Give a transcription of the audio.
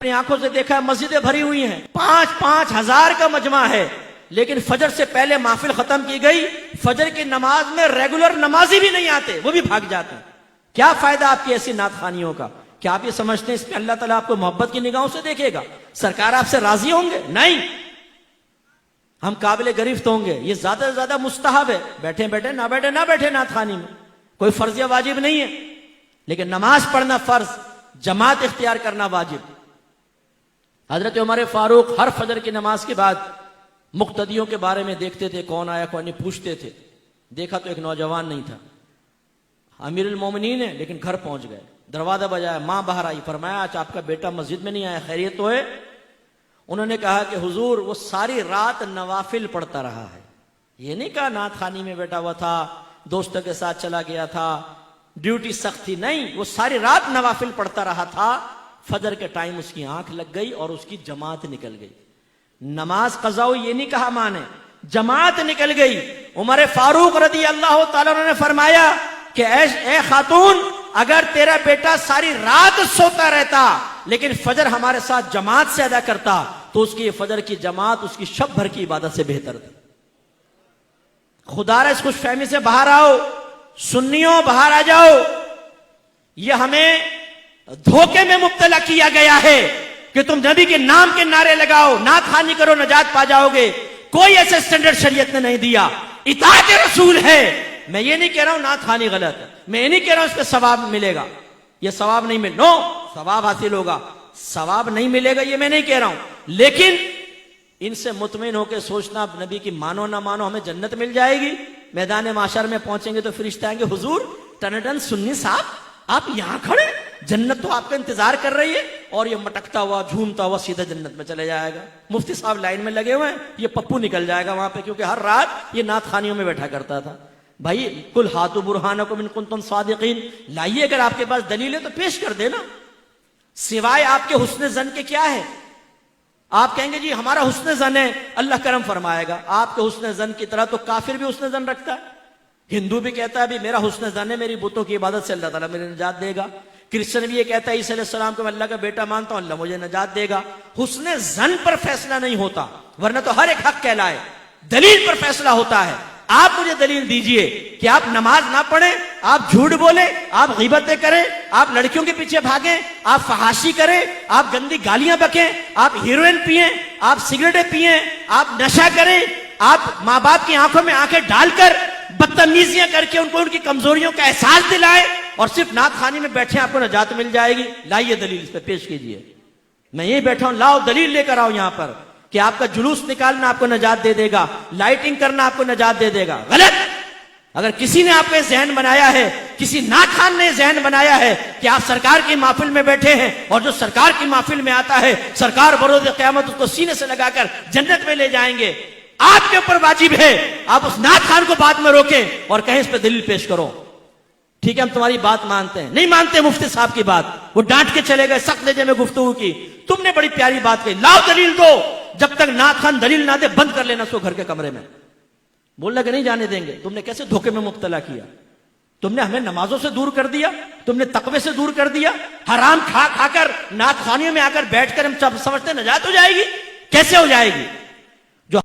اپنی آنکھوں سے دیکھا ہے مسجدیں بھری ہوئی ہیں، 5,000 کا مجمع ہے، لیکن فجر سے پہلے محفل ختم کی گئی، فجر کی نماز میں ریگولر نمازی بھی نہیں آتے، وہ بھی بھاگ جاتے ہیں۔ کیا فائدہ آپ کی ایسی نعت خوانیوں کا؟ کیا آپ یہ سمجھتے ہیں اس میں اللہ تعالیٰ آپ کو محبت کی نگاہوں سے دیکھے گا؟ سرکار آپ سے راضی ہوں گے؟ نہیں، ہم قابل گرفت ہوں گے۔ یہ زیادہ سے زیادہ مستحب ہے، بیٹھے بیٹھے نہ بیٹھے نعت خوانی میں، کوئی فرض یا واجب نہیں ہے، لیکن نماز پڑھنا فرض، جماعت اختیار کرنا واجب۔ حضرت عمر فاروق ہر فجر کی نماز کے بعد مقتدیوں کے بارے میں دیکھتے تھے، کون آیا کون نہیں، پوچھتے تھے۔ دیکھا تو ایک نوجوان نہیں تھا، امیر المومنین ہے، لیکن گھر پہنچ گئے، دروازہ بجایا، ماں باہر آئی، فرمایا آج آپ کا بیٹا مسجد میں نہیں آیا، خیریت تو ہے؟ انہوں نے کہا کہ حضور وہ ساری رات نوافل پڑھتا رہا ہے۔ یہ نہیں کہا نعت خوانی میں بیٹھا ہوا تھا، دوستوں کے ساتھ چلا گیا تھا، ڈیوٹی سخت تھی، نہیں، وہ ساری رات نوافل پڑھتا رہا تھا۔ فجر کے ٹائم اس کی آنکھ لگ گئی اور اس کی جماعت نکل گئی۔ نماز قضا ہوئی یہ نہیں کہا ماں نے، جماعت نکل گئی۔ عمر فاروق رضی اللہ تعالیٰ عنہ نے فرمایا کہ اے خاتون، اگر تیرا بیٹا ساری رات سوتا رہتا لیکن فجر ہمارے ساتھ جماعت سے ادا کرتا تو اس کی فجر کی جماعت اس کی شب بھر کی عبادت سے بہتر تھی۔ خدا را اس خوش فہمی سے باہر آؤ، سنیوں باہر آ جاؤ۔ یہ ہمیں دھوکے میں مبتلا کیا گیا ہے کہ تم نبی کے نام کے نعرے لگاؤ، نعت خوانی کرو، نجات پا جاؤ گے۔ کوئی ایسے سٹینڈرڈ شریعت نے نہیں دیا، اطاعت رسول ہے۔ میں یہ نہیں کہہ رہا ہوں نعت خوانی غلط ہے، میں یہ نہیں کہہ رہا ہوں اس پہ ثواب ملے گا، یہ ثواب نہیں ملے، نو، ثواب حاصل ہوگا، ثواب نہیں ملے گا یہ میں نہیں کہہ رہا ہوں، لیکن ان سے مطمئن ہو کے سوچنا نبی کی مانو نہ مانو ہمیں جنت مل جائے گی۔ میدان معاشر میں پہنچیں گے تو فرشتے آئیں گے، حضور ٹنڈن سنی صاحب آپ یہاں کھڑے، جنت تو آپ کا انتظار کر رہی ہے، اور یہ مٹکتا ہوا جھومتا ہوا سیدھا جنت میں چلے جائے گا۔ مفتی صاحب لائن میں لگے ہوئے ہیں، یہ پپو نکل جائے گا وہاں پہ، کیونکہ ہر رات یہ نعت خوانیوں میں بیٹھا کرتا تھا۔ بھائی قل ہاتوا برہانکم ان کنتم صادقین، لائیے، اگر آپ کے پاس دلیل ہے تو پیش کر دینا، سوائے آپ کے حسن ظن کے کیا ہے؟ آپ کہیں گے جی ہمارا حسن ظن ہے، اللہ کرم فرمائے گا۔ آپ کے حسن ظن کی طرح تو کافر بھی حسن ظن رکھتا ہے، ہندو بھی کہتا ہے بھی میرا حسن ظن ہے میری بتوں کی عبادت سے اللہ تعالیٰ میرے نجات دے گا، کرسچن بھی یہ کہتا ہے عیسیٰ علیہ السلام کو میں اللہ کا بیٹا مانتا ہوں، اللہ مجھے نجات دے گا۔ حسن ظن پر فیصلہ نہیں ہوتا، ورنہ تو ہر ایک حق کہلائے، دلیل پر فیصلہ ہوتا ہے۔ آپ مجھے دلیل دیجئے کہ آپ نماز نہ پڑھیں، آپ جھوٹ بولیں، آپ غیبتیں کریں، آپ لڑکیوں کے پیچھے بھاگیں، آپ فحاشی کریں، آپ گندی گالیاں بکیں، آپ ہیروئن پئیں، آپ سگریٹیں پئیں، آپ نشہ کریں، آپ ماں باپ کی آنکھوں میں آنکھیں ڈال کر بدتمیزیاں کر کے ان کو ان کی کمزوریوں کا احساس دلائیں، اور صرف نعت خوانی میں بیٹھے آپ کو نجات مل جائے گی۔ لائیے دلیل، اس پہ پیش کیجئے۔ میں یہی بیٹھا ہوں، لاؤ دلیل لے کر آؤ یہاں پر کہ آپ کا جلوس نکالنا آپ کو نجات دے دے گا، لائٹنگ کرنا آپ کو نجات دے دے گا۔ غلط! اگر کسی نے آپ کا ذہن بنایا ہے، کسی نعت خوان نے ذہن بنایا ہے کہ آپ سرکار کی محفل میں بیٹھے ہیں، اور جو سرکار کی محفل میں آتا ہے سرکار بروز قیامت اس کو سینے سے لگا کر جنت میں لے جائیں گے، آپ کے اوپر واجب ہے آپ اس نعت خوان کو بعد میں روکیں اور کہیں اس پہ دلیل پیش کرو۔ ٹھیک ہے ہم تمہاری بات مانتے ہیں، نہیں مانتے مفتی صاحب کی بات، وہ ڈانٹ کے چلے گئے، سخت لہجے میں گفتگو کی، تم نے بڑی پیاری بات کہی، لاؤ دلیل دو، جب تک نعت خوان دلیل نہ دے بند کر لینا سو گھر کے کمرے میں، بولنا کہ نہیں جانے دیں گے۔ تم نے کیسے دھوکے میں مبتلا کیا، تم نے ہمیں نمازوں سے دور کر دیا، تم نے تقوی سے دور کر دیا، حرام کھا کر نعت خوانیوں میں آ کر بیٹھ کر ہم سمجھتے نجات ہو جائے گی، کیسے ہو جائے گی؟